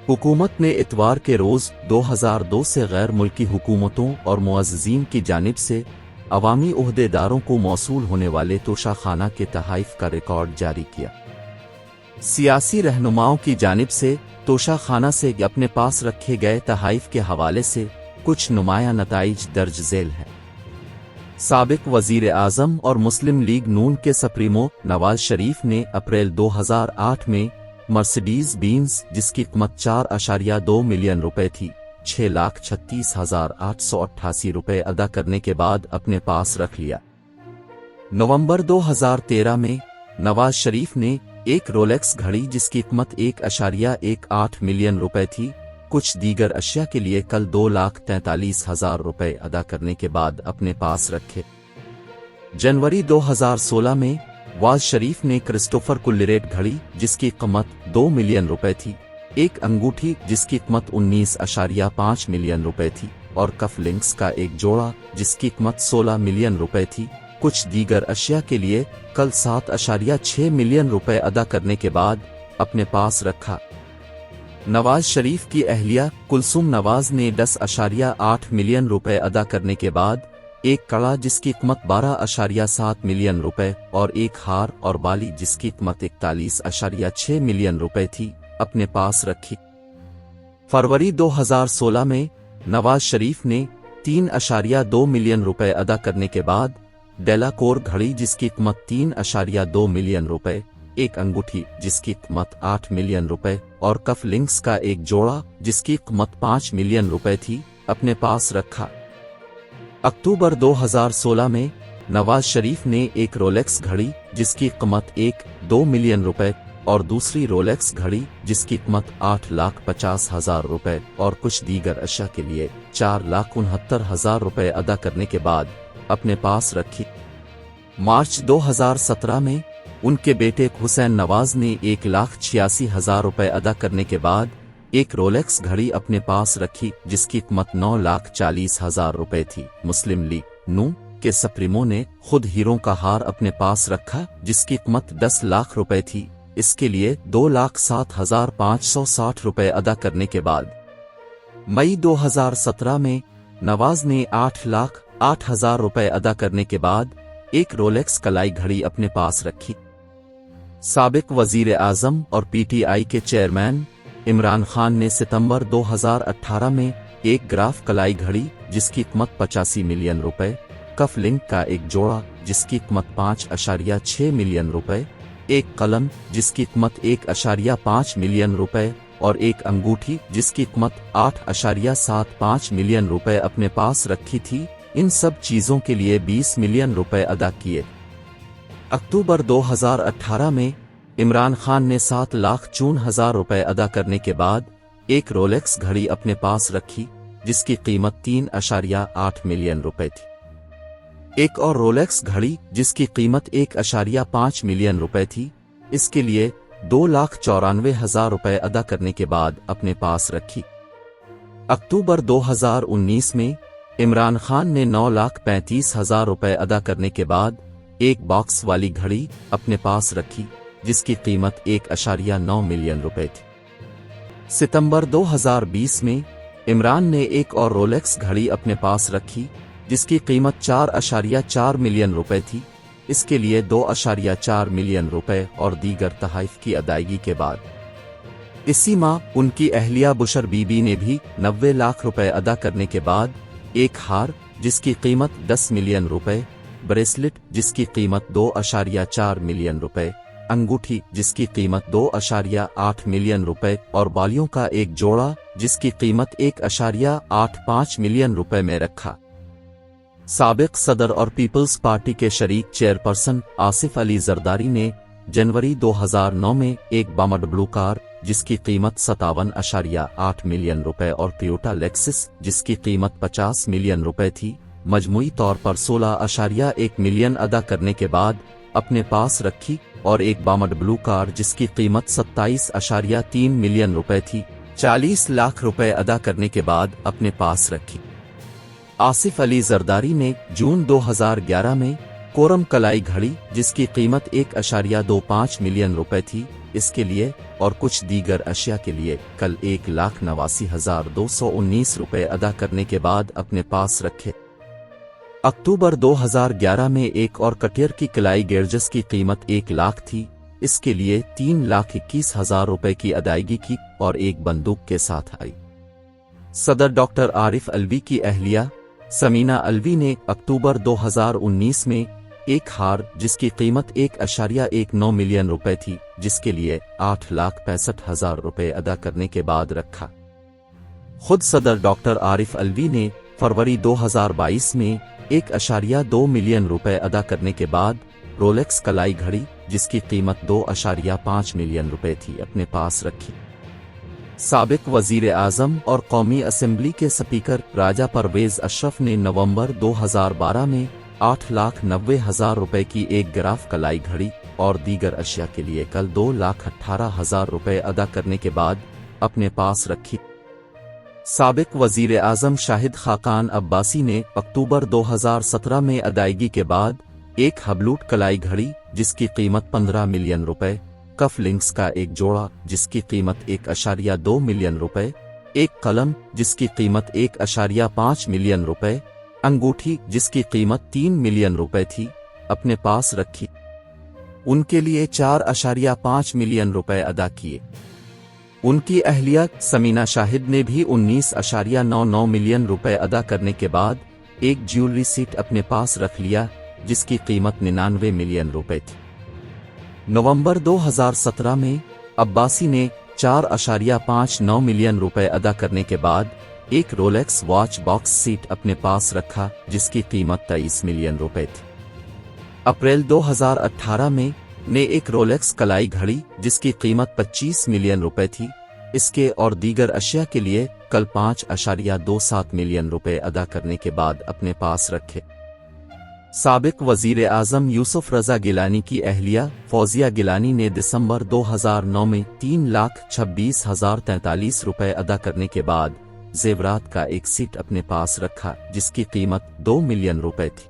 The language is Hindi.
हुकूमत ने इतवार के रोज़ 2002 से गैर मुल्की हुकूमतों और मुअज़्ज़िज़ीन की जानिब से अवामी ओहदेदारों को मौसूल होने वाले तोशाखाना के तहाइफ का रिकॉर्ड जारी किया। सियासी रहनुमाओं की जानिब से तोशाखाना से अपने पास रखे गए तहाइफ के हवाले से कुछ नुमायां नताइज दर्ज झेल हैं। साबिक वज़ीर आज़म और मुस्लिम लीग नून के सप्रीमो नवाज शरीफ ने अप्रैल 2008 में मर्सिडीज बेंज जिसकी कीमत 4.2 मिलियन रुपए थी 6,36,888 रुपए अदा करने के बाद अपने पास रख लिया। नवंबर 2013 में नवाज शरीफ ने एक रोलेक्स घड़ी जिसकी कीमत 1.18 मिलियन रुपए थी कुछ दीगर अशिया के लिए कल 2,43,000 रुपए अदा करने के बाद अपने पास रखे। जनवरी 2016 में वाज शरीफ ने क्रिस्टोफर कुल्लिरेट घड़ी जिसकी कीमत 2 मिलियन रुपए थी, एक अंगूठी जिसकी कीमत 19.5 मिलियन रुपए थी और कफ लिंक्स का एक जोड़ा जिसकी कीमत 16 मिलियन रुपए थी कुछ दीगर अशिया के लिए कल 7.6 मिलियन रुपए अदा करने के बाद अपने पास रखा। नवाज शरीफ की अहलिया कुलसुम नवाज ने 10.8 मिलियन रुपए अदा करने के बाद एक कड़ा जिसकी कीमत 12.7 मिलियन रुपए और एक हार और बाली जिसकी कीमत 41.6 मिलियन रुपए थी अपने पास रखी। फरवरी 2016 में नवाज शरीफ ने 3.2 मिलियन रुपए अदा करने के बाद डेलाकोर घड़ी जिसकी कीमत 3.2 मिलियन रुपए, एक अंगूठी जिसकी कीमत 8 मिलियन रुपए और कफ लिंक्स का एक जोड़ा जिसकी कीमत 5 मिलियन रुपए थी अपने पास रखा। अक्टूबर 2016 में नवाज शरीफ ने एक रोलेक्स घड़ी जिसकी कीमत 1.2 मिलियन रुपए और दूसरी रोलेक्स घड़ी जिसकी कीमत 8,50,000 रुपए और कुछ दीगर अशिया के लिए 4,69,000 रुपए अदा करने के बाद अपने पास रखी। मार्च 2017 में उनके बेटे हुसैन नवाज ने 1,86,000 रुपए अदा करने के बाद एक रोलेक्स घड़ी अपने पास रखी जिसकी कीमत 9,40,000 रुपए थी। मुस्लिम लीग नून के सप्रीमो ने खुद हीरों का हार अपने पास रखा जिसकी कीमत 10 लाख रुपए थी, इसके लिए 2,07,560 रुपए अदा करने के बाद मई 2017 में नवाज ने 8,08,000 रुपए अदा करने के बाद एक रोलेक्स कलाई घड़ी अपने पास रखी। साबिक वजीर आजम और पीटीआई के चेयरमैन इमरान खान ने सितंबर 2018 में एक ग्राफ कलाई घड़ी जिसकी कीमत 85 मिलियन रुपए, कफ लिंक का एक जोड़ा जिसकी कीमत 5.6 मिलियन रुपए, एक कलम जिसकी कीमत 1.5 मिलियन रुपए और एक अंगूठी जिसकी कीमत 8.75 मिलियन रुपए अपने पास रखी थी। इन सब चीजों के लिए 20 मिलियन रुपए अदा किए। अक्टूबर 2018 में इमरान खान ने 7,54,000 रुपए अदा करने के बाद एक रोलेक्स घड़ी अपने पास रखी जिसकी कीमत 3.8 मिलियन रुपए थी। एक और रोलेक्स घड़ी जिसकी कीमत 1.5 मिलियन रुपए थी, इसके लिए 2,94,000 रुपए अदा करने के बाद अपने पास रखी। अक्टूबर 2019 में इमरान खान ने 9,35,000 रुपए अदा करने के बाद एक बॉक्स वाली घड़ी अपने पास रखी जिसकी कीमत 1.9 मिलियन रुपए थी। सितंबर 2020 में इमरान ने एक और रोलेक्स घड़ी अपने पास रखी जिसकी कीमत 4.4 मिलियन रुपए थी, इसके लिए 2.4 मिलियन रुपए और दीगर तहाइफ की अदायगी के बाद इसी माह उनकी अहलिया बुशर बीबी ने भी 90 लाख रुपए अदा करने के बाद एक हार जिसकी कीमत 10 मिलियन रुपए, ब्रेसलेट जिसकी कीमत 2.4 मिलियन रुपए, अंगूठी जिसकी कीमत 2.8 मिलियन रुपए और बालियों का एक जोड़ा जिसकी कीमत 1.85 मिलियन रुपए में रखा। साबिक सदर और पीपल्स पार्टी के शरीक चेयरपर्सन आसिफ अली जरदारी ने जनवरी 2009 में एक BMW कार जिसकी कीमत 57.8 मिलियन रुपए और टोयोटा लेक्सस जिसकी कीमत 50 मिलियन रुपए थी, मजमूई तौर पर 16.1 मिलियन अदा करने के बाद अपने पास रखी और एक BMW कार जिसकी कीमत 27.3 मिलियन रुपए थी 40 लाख रुपए अदा करने के बाद अपने पास रखी। आसिफ अली जरदारी ने जून 2011 में कोरम कलाई घड़ी जिसकी कीमत 1.25 मिलियन रुपए थी, इसके लिए और कुछ दीगर अशिया के लिए कल 1,89,219 रुपए अदा करने के बाद अपने पास रखे। अक्टूबर 2011 में एक और कटियर की कलाई गेर्जस की कीमत 1 लाख थी। इसके लिए 3,21,000 रुपए की अदायगी की और एक बंदूक के साथ आई। सदर डॉक्टर आरिफ अलवी की अहलिया समीना अलवी ने अक्टूबर 2019 में एक हार जिसकी कीमत 1.19 मिलियन रुपए थी, जिसके लिए 8,65,000 रुपए अदा करने के बाद रखा। खुद सदर डॉक्टर आरिफ अलवी ने फरवरी 2022 में 1.2 मिलियन रुपए अदा करने के बाद रोलेक्स कलाई घड़ी जिसकी कीमत 2.5 मिलियन रुपए थी अपने पास रखी। साबिक वजीर आजम और कौमी असेंबली के स्पीकर राजा परवेज अशरफ ने नवंबर 2012 में 8,90,000 रुपए की एक ग्राफ कलाई घड़ी और दीगर अशिया के लिए कल 2,18,000 रुपए अदा करने के बाद अपने पास रखी। साबिक वजीर आजम शाहिद खाकान अब्बासी ने अक्टूबर 2017 में अदायगी के बाद एक हबलूट कलाई घड़ी जिसकी कीमत 15 मिलियन रुपए, कफ लिंक्स का एक जोड़ा जिसकी कीमत 1.2 मिलियन रुपए, एक कलम जिसकी कीमत 1.5 मिलियन रुपए, अंगूठी जिसकी कीमत 3 मिलियन रुपए थी अपने पास रखी। उनके लिए 4.5 मिलियन रुपए अदा किए। उनकी अहलिया समीना शाहिद ने भी 19.99 मिलियन रुपए अदा करने के बाद एक ज्वेलरी सेट अपने पास रख लिया जिसकी कीमत 99 मिलियन रुपए थी। नवंबर 2017 में अब्बासी ने 4.59 मिलियन रुपए अदा करने के बाद एक रोलेक्स वॉच बॉक्स सेट अपने पास रखा जिसकी कीमत 23 मिलियन रुपए थी। अप्रैल 2018 में ने एक रोलेक्स कलाई घड़ी जिसकी कीमत 25 मिलियन रुपए थी। इसके और दीगर अशिया के लिए कल 5.27 मिलियन रुपए अदा करने के बाद अपने पास रखे। साबिक वजीर आजम यूसुफ रजा गिलानी की अहलिया फौजिया गिलानी ने दिसंबर 2009 में 3,26,043 रुपए अदा करने के बाद जेवरात का एक सेट अपने पास रखा जिसकी कीमत 2 मिलियन रुपए थी।